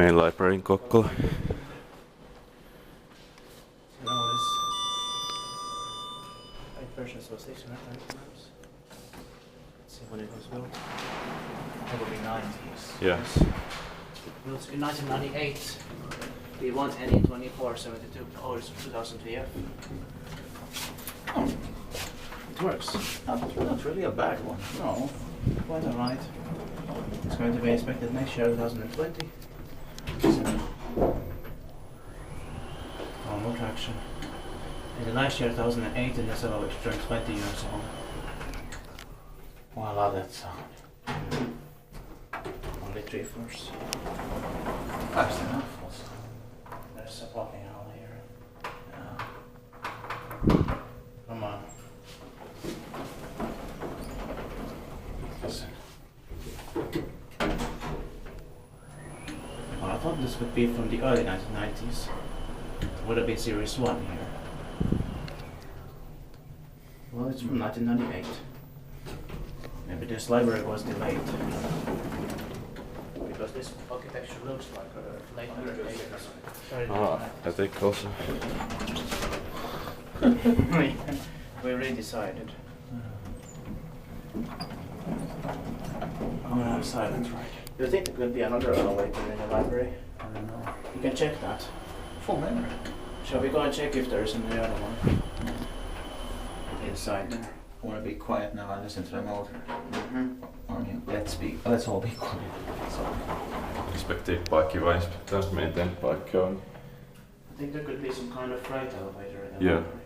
main library in Kokkola. Otis. Right versions was 600 times. Let's see when it was built. Probably 90s. Yeah. Yes. Built in 1998. V1 NE 2472 Otis 2000 VF. Oh, It works. not really a bad one. No, quite alright. It's going to be inspected next year, 2020. Normal traction. And the last year, 2008, and this which turned 20 years old. Oh, I love that sound. Only 3 floors. That's enough also. There's a popping hole here. Yeah. Come on. Listen. Well, I thought this would be from the early 1990s. It would have been Series 1 here. Well, it's from 1998. Maybe this library was delayed. Because this architecture looks like a late 1980s. I think also. We redecided. I'm gonna have silence right. Do you think there could be another elevator in the library? I don't know. You can check that. Full memory. Shall we go and check if there is any other one? Inside there. I wanna be quiet now and listen to the motor. Mm-hmm. Let's all be quiet. So, Inspektei paikki vai inspektaas meidän paikka on? I think there could be some kind of freight elevator in the Yeah. library.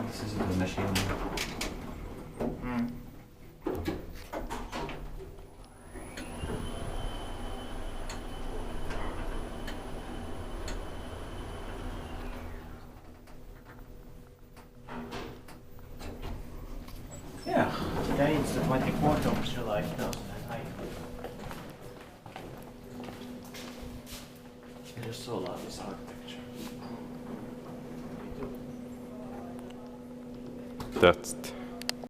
this isn't the machine. Mm. Yeah. Today it's the 24th of July 2009. I just so love this architecture. That's